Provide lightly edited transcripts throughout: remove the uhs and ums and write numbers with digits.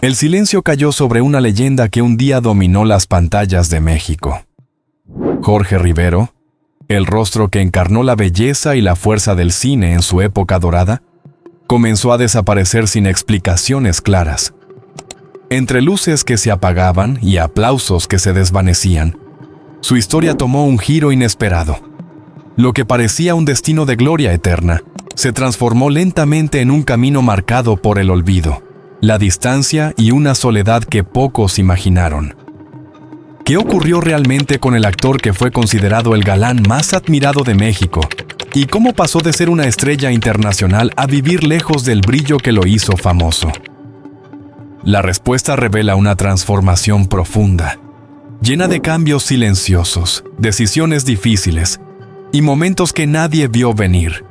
El silencio cayó sobre una leyenda que un día dominó las pantallas de México. Jorge Rivero, el rostro que encarnó la belleza y la fuerza del cine en su época dorada, comenzó a desaparecer sin explicaciones claras. Entre luces que se apagaban y aplausos que se desvanecían, su historia tomó un giro inesperado. Lo que parecía un destino de gloria eterna, se transformó lentamente en un camino marcado por el olvido, la distancia y una soledad que pocos imaginaron. ¿Qué ocurrió realmente con el actor que fue considerado el galán más admirado de México? ¿Y cómo pasó de ser una estrella internacional a vivir lejos del brillo que lo hizo famoso? La respuesta revela una transformación profunda, llena de cambios silenciosos, decisiones difíciles y momentos que nadie vio venir,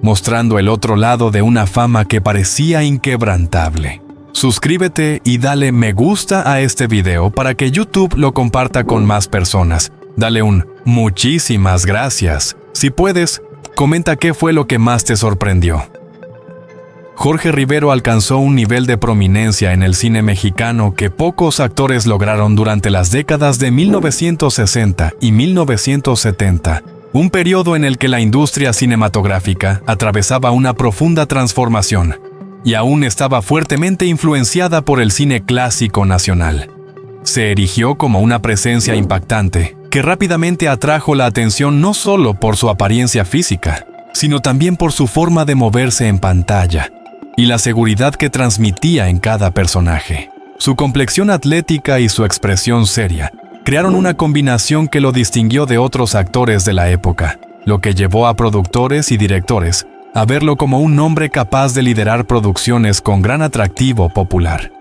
mostrando el otro lado de una fama que parecía inquebrantable. Suscríbete y dale me gusta a este video para que YouTube lo comparta con más personas. Dale un muchísimas gracias. Si puedes, comenta qué fue lo que más te sorprendió. Jorge Rivero alcanzó un nivel de prominencia en el cine mexicano que pocos actores lograron durante las décadas de 1960 y 1970, un periodo en el que la industria cinematográfica atravesaba una profunda transformación y aún estaba fuertemente influenciada por el cine clásico nacional. Se erigió como una presencia impactante que rápidamente atrajo la atención no solo por su apariencia física, sino también por su forma de moverse en pantalla y la seguridad que transmitía en cada personaje. Su complexión atlética y su expresión seria crearon una combinación que lo distinguió de otros actores de la época, lo que llevó a productores y directores a verlo como un hombre capaz de liderar producciones con gran atractivo popular.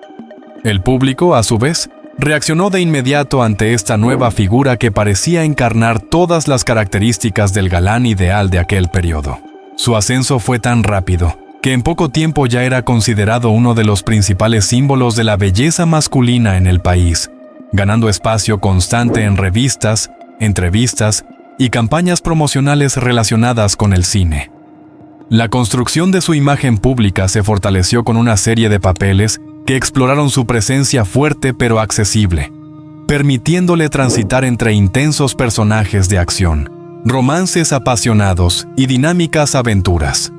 El público, a su vez, reaccionó de inmediato ante esta nueva figura que parecía encarnar todas las características del galán ideal de aquel periodo. Su ascenso fue tan rápido que en poco tiempo ya era considerado uno de los principales símbolos de la belleza masculina en el país, ganando espacio constante en revistas, entrevistas y campañas promocionales relacionadas con el cine. La construcción de su imagen pública se fortaleció con una serie de papeles que exploraron su presencia fuerte pero accesible, permitiéndole transitar entre intensos personajes de acción, romances apasionados y dinámicas aventuras.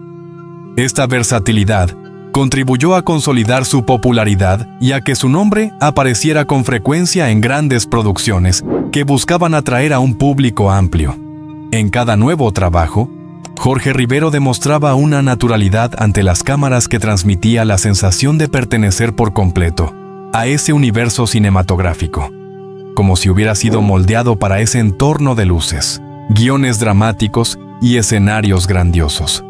Esta versatilidad contribuyó a consolidar su popularidad y a que su nombre apareciera con frecuencia en grandes producciones que buscaban atraer a un público amplio. En cada nuevo trabajo, Jorge Rivero demostraba una naturalidad ante las cámaras que transmitía la sensación de pertenecer por completo a ese universo cinematográfico, como si hubiera sido moldeado para ese entorno de luces, guiones dramáticos y escenarios grandiosos.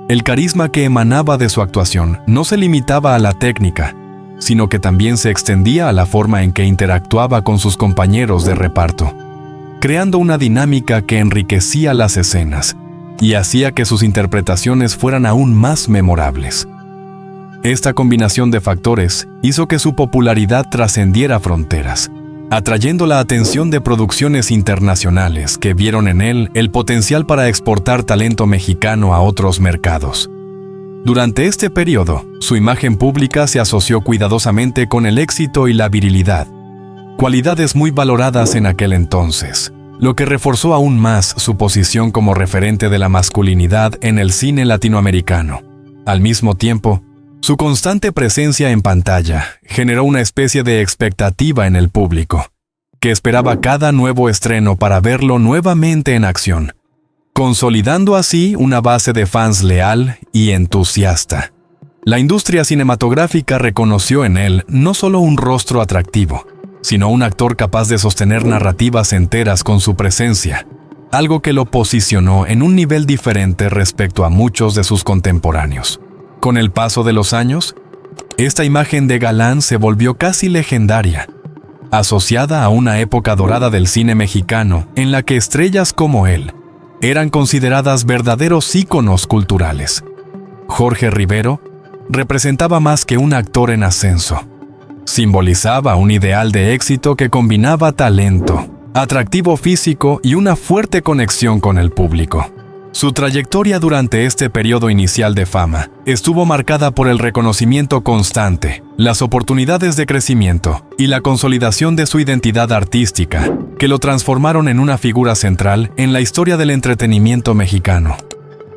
El carisma que emanaba de su actuación no se limitaba a la técnica, sino que también se extendía a la forma en que interactuaba con sus compañeros de reparto, creando una dinámica que enriquecía las escenas y hacía que sus interpretaciones fueran aún más memorables. Esta combinación de factores hizo que su popularidad trascendiera fronteras, atrayendo la atención de producciones internacionales que vieron en él el potencial para exportar talento mexicano a otros mercados. Durante este periodo, su imagen pública se asoció cuidadosamente con el éxito y la virilidad, cualidades muy valoradas en aquel entonces, lo que reforzó aún más su posición como referente de la masculinidad en el cine latinoamericano. Al mismo tiempo, su constante presencia en pantalla generó una especie de expectativa en el público, que esperaba cada nuevo estreno para verlo nuevamente en acción, consolidando así una base de fans leal y entusiasta. La industria cinematográfica reconoció en él no solo un rostro atractivo, sino un actor capaz de sostener narrativas enteras con su presencia, algo que lo posicionó en un nivel diferente respecto a muchos de sus contemporáneos. Con el paso de los años, esta imagen de galán se volvió casi legendaria, asociada a una época dorada del cine mexicano en la que estrellas como él eran consideradas verdaderos íconos culturales. Jorge Rivero representaba más que un actor en ascenso. Simbolizaba un ideal de éxito que combinaba talento, atractivo físico y una fuerte conexión con el público. Su trayectoria durante este periodo inicial de fama estuvo marcada por el reconocimiento constante, las oportunidades de crecimiento y la consolidación de su identidad artística, que lo transformaron en una figura central en la historia del entretenimiento mexicano.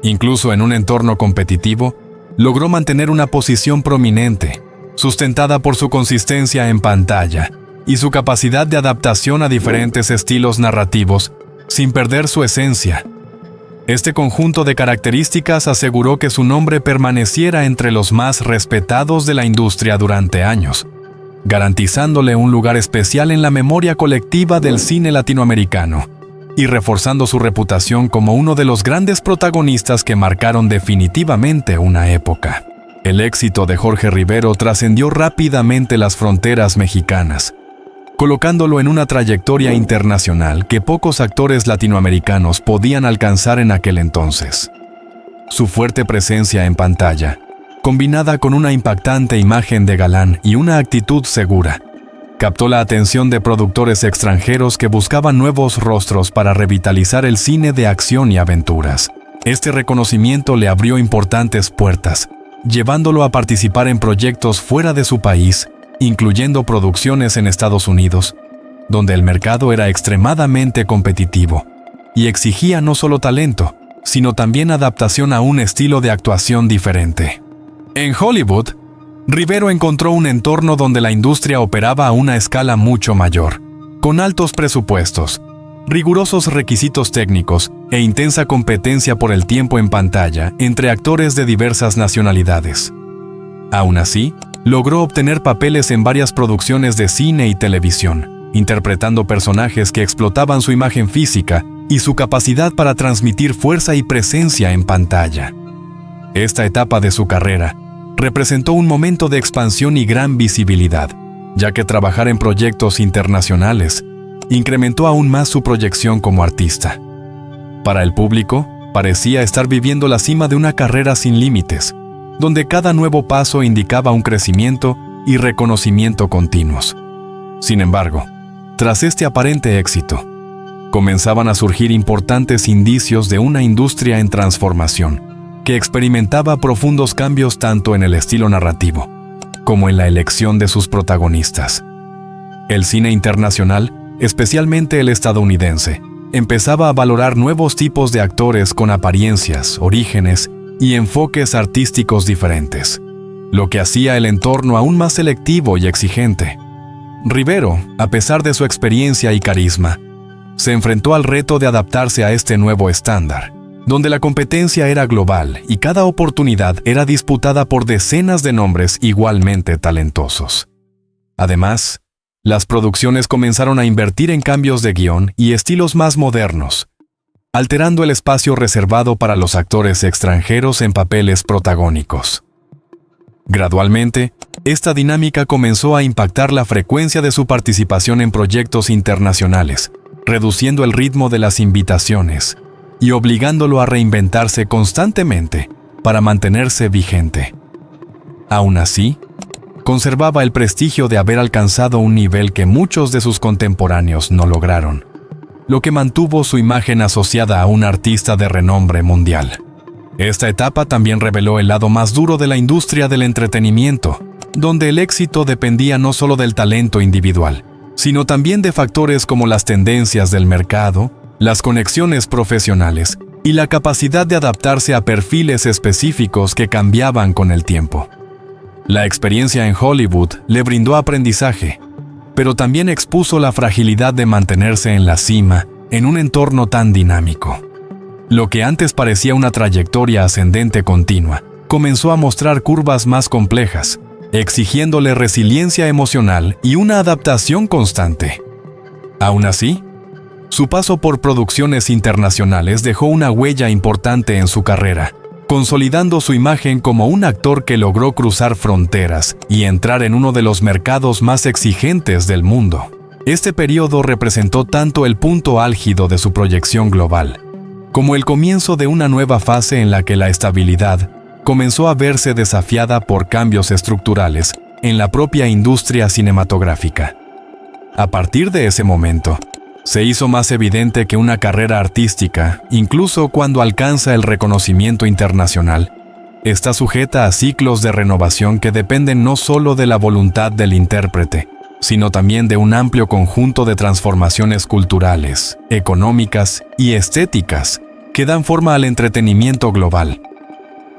Incluso en un entorno competitivo, logró mantener una posición prominente, sustentada por su consistencia en pantalla y su capacidad de adaptación a diferentes estilos narrativos sin perder su esencia. Este conjunto de características aseguró que su nombre permaneciera entre los más respetados de la industria durante años, garantizándole un lugar especial en la memoria colectiva del cine latinoamericano y reforzando su reputación como uno de los grandes protagonistas que marcaron definitivamente una época. El éxito de Jorge Rivero trascendió rápidamente las fronteras mexicanas, colocándolo en una trayectoria internacional que pocos actores latinoamericanos podían alcanzar en aquel entonces. Su fuerte presencia en pantalla, combinada con una impactante imagen de galán y una actitud segura, captó la atención de productores extranjeros que buscaban nuevos rostros para revitalizar el cine de acción y aventuras. Este reconocimiento le abrió importantes puertas, llevándolo a participar en proyectos fuera de su país, incluyendo producciones en Estados Unidos, donde el mercado era extremadamente competitivo y exigía no solo talento, sino también adaptación a un estilo de actuación diferente. En Hollywood, Rivero encontró un entorno donde la industria operaba a una escala mucho mayor, con altos presupuestos, rigurosos requisitos técnicos e intensa competencia por el tiempo en pantalla entre actores de diversas nacionalidades. Aún así, logró obtener papeles en varias producciones de cine y televisión, interpretando personajes que explotaban su imagen física y su capacidad para transmitir fuerza y presencia en pantalla. Esta etapa de su carrera representó un momento de expansión y gran visibilidad, ya que trabajar en proyectos internacionales incrementó aún más su proyección como artista. Para el público, parecía estar viviendo la cima de una carrera sin límites, donde cada nuevo paso indicaba un crecimiento y reconocimiento continuos. Sin embargo, tras este aparente éxito, comenzaban a surgir importantes indicios de una industria en transformación, que experimentaba profundos cambios tanto en el estilo narrativo, como en la elección de sus protagonistas. El cine internacional, especialmente el estadounidense, empezaba a valorar nuevos tipos de actores con apariencias, orígenes y enfoques artísticos diferentes, lo que hacía el entorno aún más selectivo y exigente. Rivero, a pesar de su experiencia y carisma, se enfrentó al reto de adaptarse a este nuevo estándar, donde la competencia era global y cada oportunidad era disputada por decenas de nombres igualmente talentosos. Además, las producciones comenzaron a invertir en cambios de guión y estilos más modernos, alterando el espacio reservado para los actores extranjeros en papeles protagónicos. Gradualmente, esta dinámica comenzó a impactar la frecuencia de su participación en proyectos internacionales, reduciendo el ritmo de las invitaciones y obligándolo a reinventarse constantemente para mantenerse vigente. Aún así, conservaba el prestigio de haber alcanzado un nivel que muchos de sus contemporáneos no lograron, lo que mantuvo su imagen asociada a un artista de renombre mundial. Esta etapa también reveló el lado más duro de la industria del entretenimiento, donde el éxito dependía no solo del talento individual, sino también de factores como las tendencias del mercado, las conexiones profesionales y la capacidad de adaptarse a perfiles específicos que cambiaban con el tiempo. La experiencia en Hollywood le brindó aprendizaje, pero también expuso la fragilidad de mantenerse en la cima en un entorno tan dinámico. Lo que antes parecía una trayectoria ascendente continua, comenzó a mostrar curvas más complejas, exigiéndole resiliencia emocional y una adaptación constante. Aún así, su paso por producciones internacionales dejó una huella importante en su carrera, consolidando su imagen como un actor que logró cruzar fronteras y entrar en uno de los mercados más exigentes del mundo. Este periodo representó tanto el punto álgido de su proyección global, como el comienzo de una nueva fase en la que la estabilidad comenzó a verse desafiada por cambios estructurales en la propia industria cinematográfica. A partir de ese momento, Se hizo más evidente que una carrera artística, incluso cuando alcanza el reconocimiento internacional, está sujeta a ciclos de renovación que dependen no solo de la voluntad del intérprete, sino también de un amplio conjunto de transformaciones culturales, económicas y estéticas que dan forma al entretenimiento global.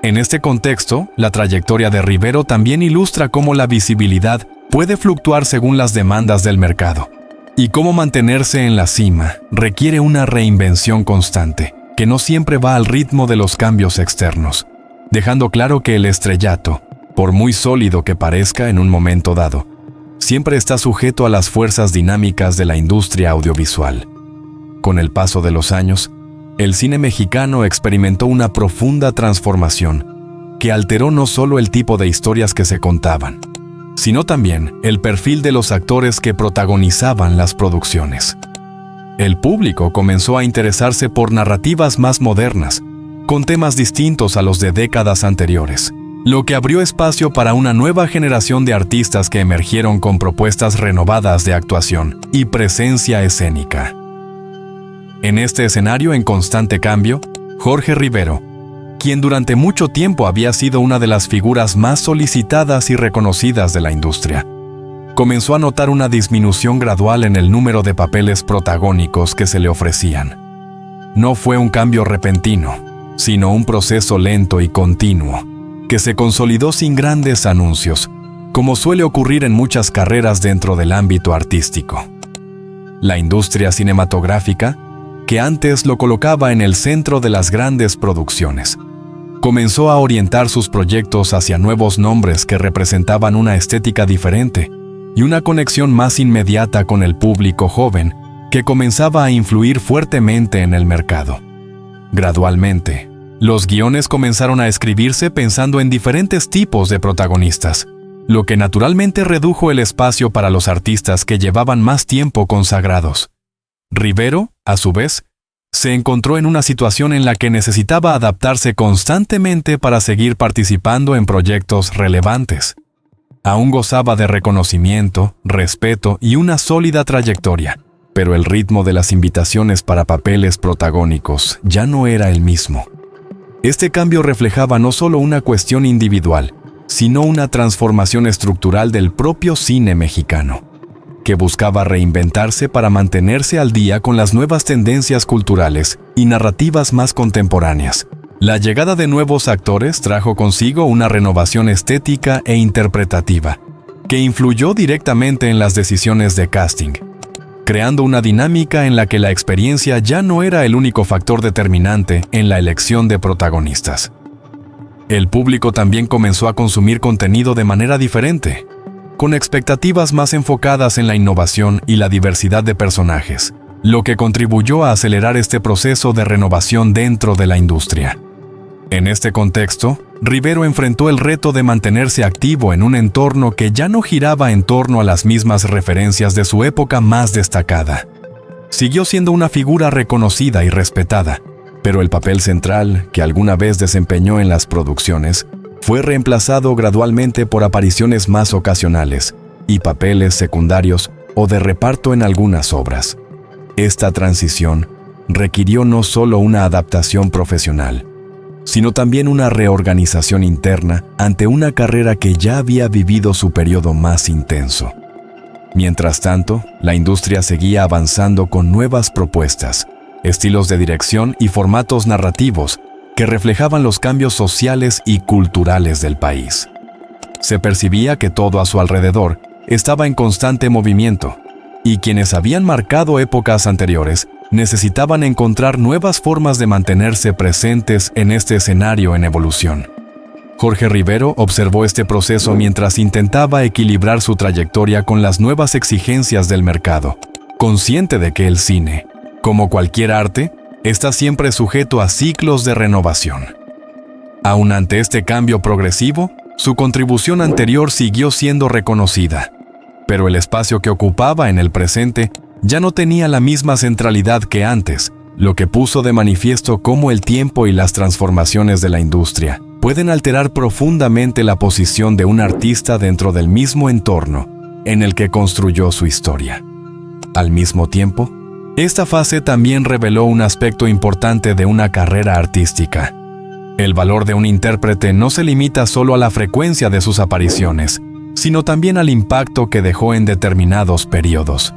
En este contexto, la trayectoria de Rivero también ilustra cómo la visibilidad puede fluctuar según las demandas del mercado, y cómo mantenerse en la cima requiere una reinvención constante, que no siempre va al ritmo de los cambios externos, dejando claro que el estrellato, por muy sólido que parezca en un momento dado, siempre está sujeto a las fuerzas dinámicas de la industria audiovisual. Con el paso de los años, el cine mexicano experimentó una profunda transformación que alteró no solo el tipo de historias que se contaban, sino también el perfil de los actores que protagonizaban las producciones. El público comenzó a interesarse por narrativas más modernas, con temas distintos a los de décadas anteriores, lo que abrió espacio para una nueva generación de artistas que emergieron con propuestas renovadas de actuación y presencia escénica. En este escenario en constante cambio, Jorge Rivero, quien durante mucho tiempo había sido una de las figuras más solicitadas y reconocidas de la industria, comenzó a notar una disminución gradual en el número de papeles protagónicos que se le ofrecían. No fue un cambio repentino, sino un proceso lento y continuo, que se consolidó sin grandes anuncios, como suele ocurrir en muchas carreras dentro del ámbito artístico. La industria cinematográfica, que antes lo colocaba en el centro de las grandes producciones, comenzó a orientar sus proyectos hacia nuevos nombres que representaban una estética diferente y una conexión más inmediata con el público joven que comenzaba a influir fuertemente en el mercado. Gradualmente, los guiones comenzaron a escribirse pensando en diferentes tipos de protagonistas, lo que naturalmente redujo el espacio para los artistas que llevaban más tiempo consagrados. Rivero, a su vez, se encontró en una situación en la que necesitaba adaptarse constantemente para seguir participando en proyectos relevantes. Aún gozaba de reconocimiento, respeto y una sólida trayectoria, pero el ritmo de las invitaciones para papeles protagónicos ya no era el mismo. Este cambio reflejaba no solo una cuestión individual, sino una transformación estructural del propio cine mexicano, que buscaba reinventarse para mantenerse al día con las nuevas tendencias culturales y narrativas más contemporáneas. La llegada de nuevos actores trajo consigo una renovación estética e interpretativa, que influyó directamente en las decisiones de casting, creando una dinámica en la que la experiencia ya no era el único factor determinante en la elección de protagonistas. El público también comenzó a consumir contenido de manera diferente, con expectativas más enfocadas en la innovación y la diversidad de personajes, lo que contribuyó a acelerar este proceso de renovación dentro de la industria. En este contexto, Rivero enfrentó el reto de mantenerse activo en un entorno que ya no giraba en torno a las mismas referencias de su época más destacada. Siguió siendo una figura reconocida y respetada, pero el papel central que alguna vez desempeñó en las producciones fue reemplazado gradualmente por apariciones más ocasionales y papeles secundarios o de reparto en algunas obras. Esta transición requirió no solo una adaptación profesional, sino también una reorganización interna ante una carrera que ya había vivido su periodo más intenso. Mientras tanto, la industria seguía avanzando con nuevas propuestas, estilos de dirección y formatos narrativos que reflejaban los cambios sociales y culturales del país. Se percibía que todo a su alrededor estaba en constante movimiento, y quienes habían marcado épocas anteriores necesitaban encontrar nuevas formas de mantenerse presentes en este escenario en evolución. Jorge Rivero observó este proceso mientras intentaba equilibrar su trayectoria con las nuevas exigencias del mercado, consciente de que el cine, como cualquier arte, está siempre sujeto a ciclos de renovación. Aun ante este cambio progresivo, su contribución anterior siguió siendo reconocida, pero el espacio que ocupaba en el presente ya no tenía la misma centralidad que antes, lo que puso de manifiesto cómo el tiempo y las transformaciones de la industria pueden alterar profundamente la posición de un artista dentro del mismo entorno en el que construyó su historia. Al mismo tiempo, Esta fase también reveló un aspecto importante de una carrera artística. El valor de un intérprete no se limita solo a la frecuencia de sus apariciones, sino también al impacto que dejó en determinados periodos.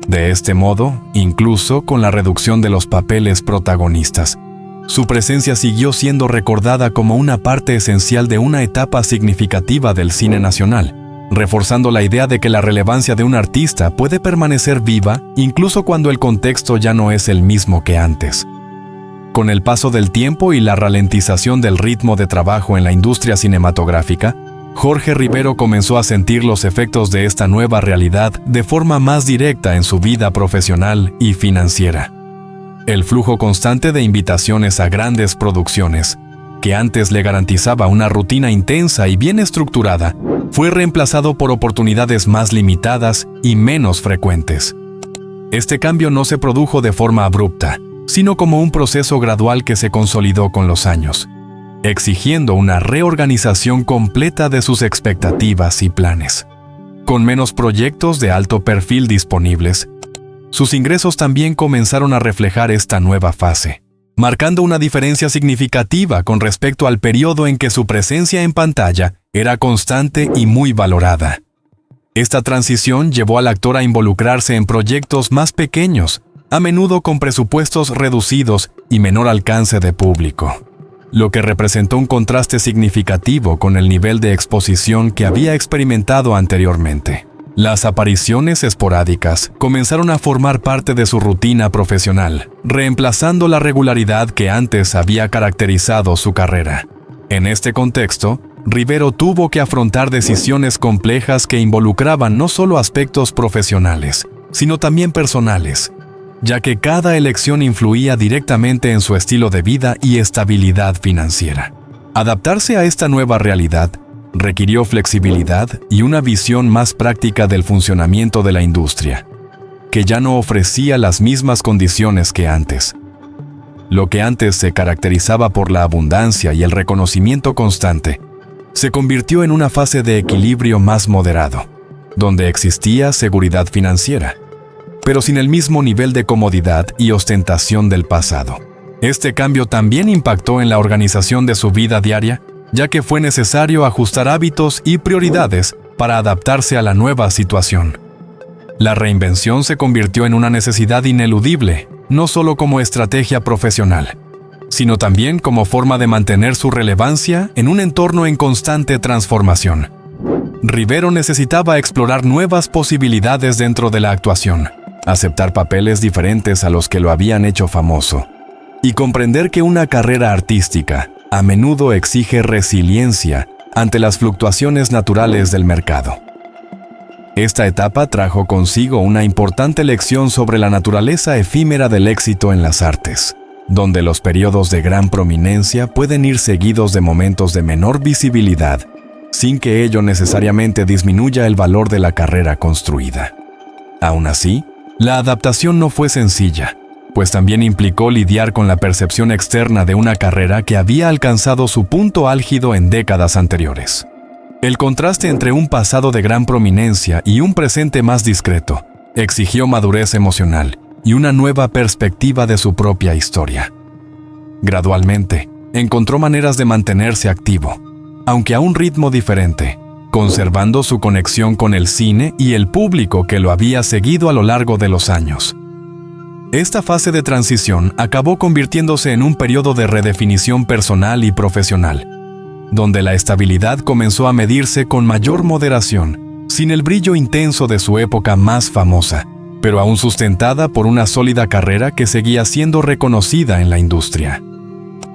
De este modo, incluso con la reducción de los papeles protagonistas, su presencia siguió siendo recordada como una parte esencial de una etapa significativa del cine nacional, reforzando la idea de que la relevancia de un artista puede permanecer viva incluso cuando el contexto ya no es el mismo que antes. Con el paso del tiempo y la ralentización del ritmo de trabajo en la industria cinematográfica, Jorge Rivero comenzó a sentir los efectos de esta nueva realidad de forma más directa en su vida profesional y financiera. El flujo constante de invitaciones a grandes producciones, que antes le garantizaba una rutina intensa y bien estructurada, fue reemplazado por oportunidades más limitadas y menos frecuentes. Este cambio no se produjo de forma abrupta, sino como un proceso gradual que se consolidó con los años, exigiendo una reorganización completa de sus expectativas y planes. Con menos proyectos de alto perfil disponibles, sus ingresos también comenzaron a reflejar esta nueva fase, marcando una diferencia significativa con respecto al periodo en que su presencia en pantalla era constante y muy valorada. Esta transición llevó al actor a involucrarse en proyectos más pequeños, a menudo con presupuestos reducidos y menor alcance de público, lo que representó un contraste significativo con el nivel de exposición que había experimentado anteriormente. Las apariciones esporádicas comenzaron a formar parte de su rutina profesional, reemplazando la regularidad que antes había caracterizado su carrera. En este contexto, Rivero tuvo que afrontar decisiones complejas que involucraban no solo aspectos profesionales, sino también personales, ya que cada elección influía directamente en su estilo de vida y estabilidad financiera. Adaptarse a esta nueva realidad requirió flexibilidad y una visión más práctica del funcionamiento de la industria, que ya no ofrecía las mismas condiciones que antes. Lo que antes se caracterizaba por la abundancia y el reconocimiento constante, se convirtió en una fase de equilibrio más moderado, donde existía seguridad financiera, pero sin el mismo nivel de comodidad y ostentación del pasado. Este cambio también impactó en la organización de su vida diaria, ya que fue necesario ajustar hábitos y prioridades para adaptarse a la nueva situación. La reinvención se convirtió en una necesidad ineludible, no solo como estrategia profesional, sino también como forma de mantener su relevancia en un entorno en constante transformación. Rivero necesitaba explorar nuevas posibilidades dentro de la actuación, aceptar papeles diferentes a los que lo habían hecho famoso, y comprender que una carrera artística a menudo exige resiliencia ante las fluctuaciones naturales del mercado. Esta etapa trajo consigo una importante lección sobre la naturaleza efímera del éxito en las artes, donde los periodos de gran prominencia pueden ir seguidos de momentos de menor visibilidad, sin que ello necesariamente disminuya el valor de la carrera construida. Aún así, la adaptación no fue sencilla, pues también implicó lidiar con la percepción externa de una carrera que había alcanzado su punto álgido en décadas anteriores. El contraste entre un pasado de gran prominencia y un presente más discreto exigió madurez emocional y una nueva perspectiva de su propia historia. Gradualmente, encontró maneras de mantenerse activo, aunque a un ritmo diferente, conservando su conexión con el cine y el público que lo había seguido a lo largo de los años. Esta fase de transición acabó convirtiéndose en un periodo de redefinición personal y profesional, donde la estabilidad comenzó a medirse con mayor moderación, sin el brillo intenso de su época más famosa, pero aún sustentada por una sólida carrera que seguía siendo reconocida en la industria.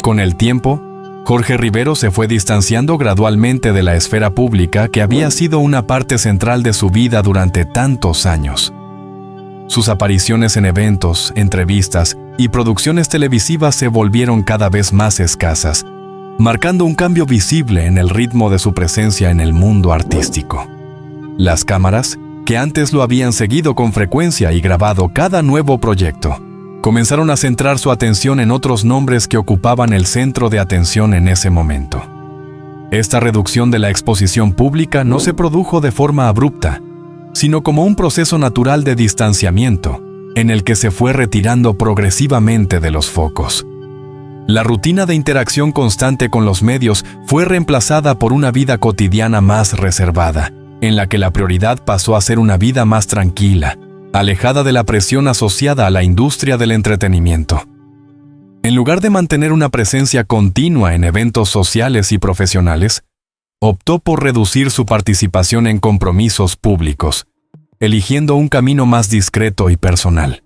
Con el tiempo, Jorge Rivero se fue distanciando gradualmente de la esfera pública que había sido una parte central de su vida durante tantos años. Sus apariciones en eventos, entrevistas y producciones televisivas se volvieron cada vez más escasas, marcando un cambio visible en el ritmo de su presencia en el mundo artístico. Las cámaras, que antes lo habían seguido con frecuencia y grabado cada nuevo proyecto, comenzaron a centrar su atención en otros nombres que ocupaban el centro de atención en ese momento. Esta reducción de la exposición pública no se produjo de forma abrupta, sino como un proceso natural de distanciamiento, en el que se fue retirando progresivamente de los focos. La rutina de interacción constante con los medios fue reemplazada por una vida cotidiana más reservada, en la que la prioridad pasó a ser una vida más tranquila, alejada de la presión asociada a la industria del entretenimiento. En lugar de mantener una presencia continua en eventos sociales y profesionales, optó por reducir su participación en compromisos públicos, eligiendo un camino más discreto y personal.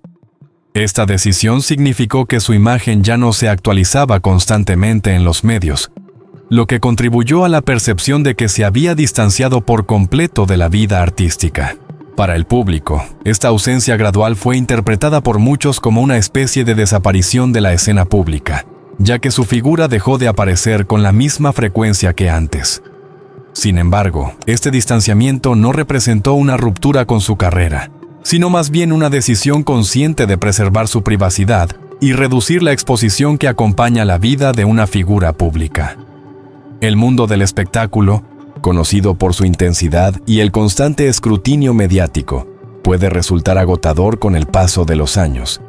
Esta decisión significó que su imagen ya no se actualizaba constantemente en los medios, lo que contribuyó a la percepción de que se había distanciado por completo de la vida artística. Para el público, esta ausencia gradual fue interpretada por muchos como una especie de desaparición de la escena pública, ya que su figura dejó de aparecer con la misma frecuencia que antes. Sin embargo, este distanciamiento no representó una ruptura con su carrera, sino más bien una decisión consciente de preservar su privacidad y reducir la exposición que acompaña la vida de una figura pública. El mundo del espectáculo, conocido por su intensidad y el constante escrutinio mediático, puede resultar agotador con el paso de los años,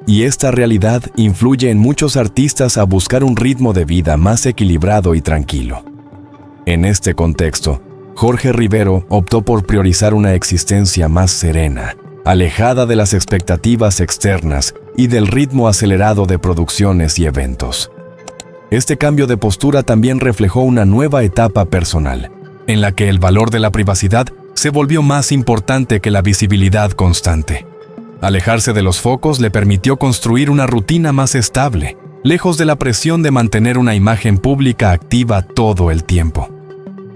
y esta realidad influye en muchos artistas a buscar un ritmo de vida más equilibrado y tranquilo. En este contexto, Jorge Rivero optó por priorizar una existencia más serena, alejada de las expectativas externas y del ritmo acelerado de producciones y eventos. Este cambio de postura también reflejó una nueva etapa personal, en la que el valor de la privacidad se volvió más importante que la visibilidad constante. Alejarse de los focos le permitió construir una rutina más estable, lejos de la presión de mantener una imagen pública activa todo el tiempo.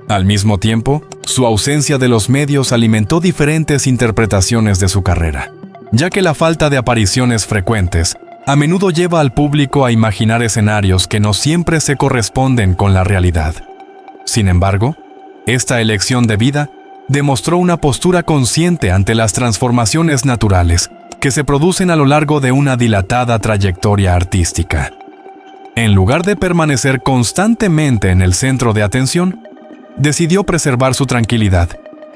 Al mismo tiempo, su ausencia de los medios alimentó diferentes interpretaciones de su carrera, ya que la falta de apariciones frecuentes a menudo lleva al público a imaginar escenarios que no siempre se corresponden con la realidad. Sin embargo, esta elección de vida demostró una postura consciente ante las transformaciones naturales que se producen a lo largo de una dilatada trayectoria artística. En lugar de permanecer constantemente en el centro de atención, decidió preservar su tranquilidad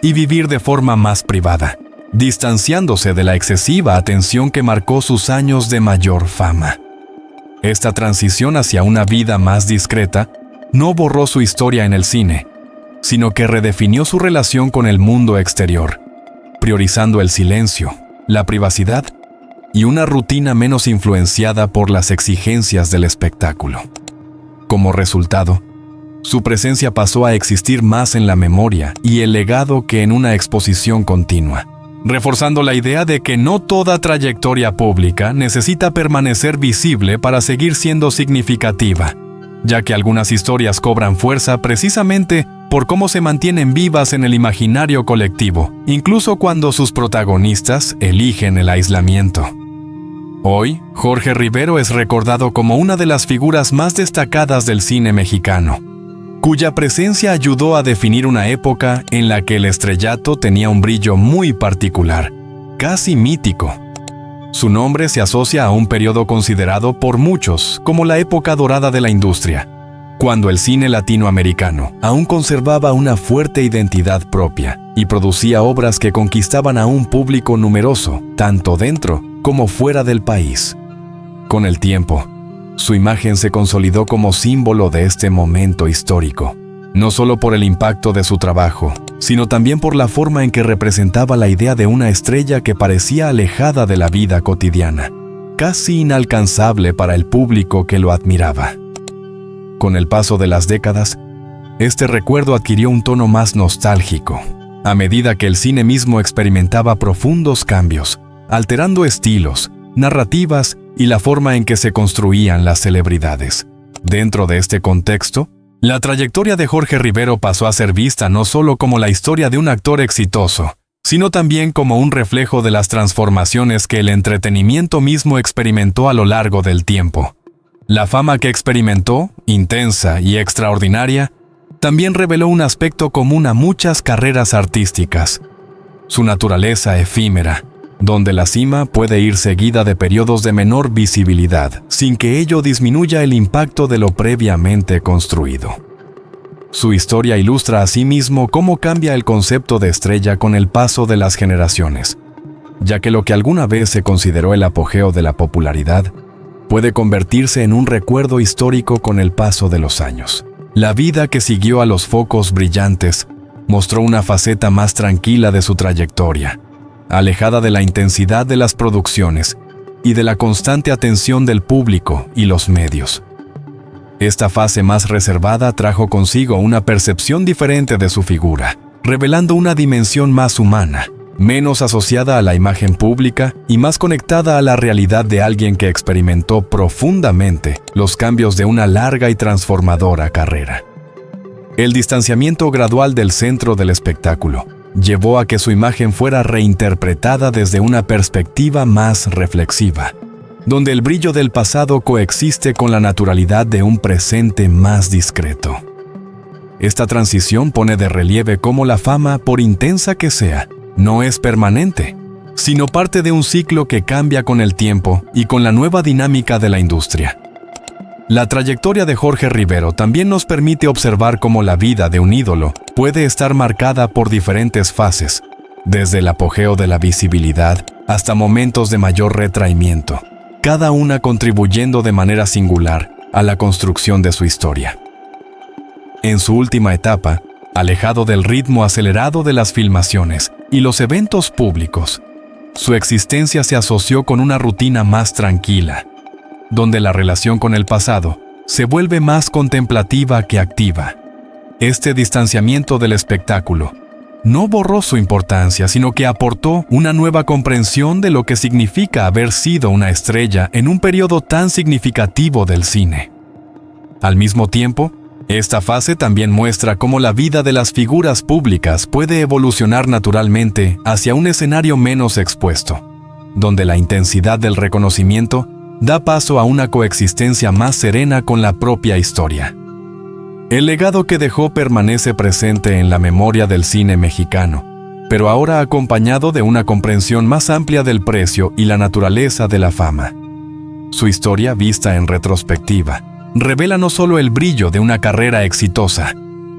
y vivir de forma más privada, distanciándose de la excesiva atención que marcó sus años de mayor fama. Esta transición hacia una vida más discreta no borró su historia en el cine, sino que redefinió su relación con el mundo exterior, priorizando el silencio, la privacidad y una rutina menos influenciada por las exigencias del espectáculo. Como resultado, su presencia pasó a existir más en la memoria y el legado que en una exposición continua, reforzando la idea de que no toda trayectoria pública necesita permanecer visible para seguir siendo significativa, ya que algunas historias cobran fuerza precisamente por cómo se mantienen vivas en el imaginario colectivo, incluso cuando sus protagonistas eligen el aislamiento. Hoy, Jorge Rivero es recordado como una de las figuras más destacadas del cine mexicano, cuya presencia ayudó a definir una época en la que el estrellato tenía un brillo muy particular, casi mítico. Su nombre se asocia a un periodo considerado por muchos como la época dorada de la industria, cuando el cine latinoamericano aún conservaba una fuerte identidad propia y producía obras que conquistaban a un público numeroso, tanto dentro como fuera del país. Con el tiempo, su imagen se consolidó como símbolo de este momento histórico, no solo por el impacto de su trabajo, sino también por la forma en que representaba la idea de una estrella que parecía alejada de la vida cotidiana, casi inalcanzable para el público que lo admiraba. Con el paso de las décadas, este recuerdo adquirió un tono más nostálgico, a medida que el cine mismo experimentaba profundos cambios, alterando estilos, narrativas y la forma en que se construían las celebridades. Dentro de este contexto, la trayectoria de Jorge Rivero pasó a ser vista no solo como la historia de un actor exitoso, sino también como un reflejo de las transformaciones que el entretenimiento mismo experimentó a lo largo del tiempo. La fama que experimentó, intensa y extraordinaria, también reveló un aspecto común a muchas carreras artísticas: su naturaleza efímera, donde la cima puede ir seguida de periodos de menor visibilidad, sin que ello disminuya el impacto de lo previamente construido. Su historia ilustra asimismo cómo cambia el concepto de estrella con el paso de las generaciones. ya que lo que alguna vez se consideró el apogeo de la popularidad puede convertirse en un recuerdo histórico con el paso de los años. La vida que siguió a los focos brillantes mostró una faceta más tranquila de su trayectoria, alejada de la intensidad de las producciones y de la constante atención del público y los medios. Esta fase más reservada trajo consigo una percepción diferente de su figura, revelando una dimensión más humana, menos asociada a la imagen pública y más conectada a la realidad de alguien que experimentó profundamente los cambios de una larga y transformadora carrera. El distanciamiento gradual del centro del espectáculo llevó a que su imagen fuera reinterpretada desde una perspectiva más reflexiva, donde el brillo del pasado coexiste con la naturalidad de un presente más discreto. Esta transición pone de relieve cómo la fama, por intensa que sea, no es permanente, sino parte de un ciclo que cambia con el tiempo y con la nueva dinámica de la industria. La trayectoria de Jorge Rivero también nos permite observar cómo la vida de un ídolo puede estar marcada por diferentes fases, desde el apogeo de la visibilidad hasta momentos de mayor retraimiento, cada una contribuyendo de manera singular a la construcción de su historia. En su última etapa, alejado del ritmo acelerado de las filmaciones y los eventos públicos, su existencia se asoció con una rutina más tranquila, donde la relación con el pasado se vuelve más contemplativa que activa. Este distanciamiento del espectáculo no borró su importancia, sino que aportó una nueva comprensión de lo que significa haber sido una estrella en un periodo tan significativo del cine. Al mismo tiempo, esta fase también muestra cómo la vida de las figuras públicas puede evolucionar naturalmente hacia un escenario menos expuesto, donde la intensidad del reconocimiento da paso a una coexistencia más serena con la propia historia. El legado que dejó permanece presente en la memoria del cine mexicano, pero ahora acompañado de una comprensión más amplia del precio y la naturaleza de la fama. Su historia, vista en retrospectiva, revela no solo el brillo de una carrera exitosa,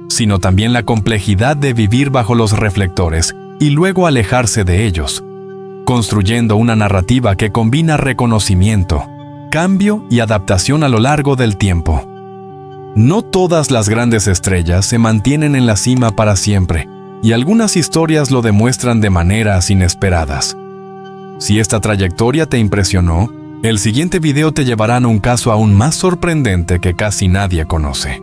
sino también la complejidad de vivir bajo los reflectores y luego alejarse de ellos, construyendo una narrativa que combina reconocimiento, cambio y adaptación a lo largo del tiempo. No todas las grandes estrellas se mantienen en la cima para siempre, y algunas historias lo demuestran de maneras inesperadas. Si esta trayectoria te impresionó, el siguiente video te llevará a un caso aún más sorprendente que casi nadie conoce.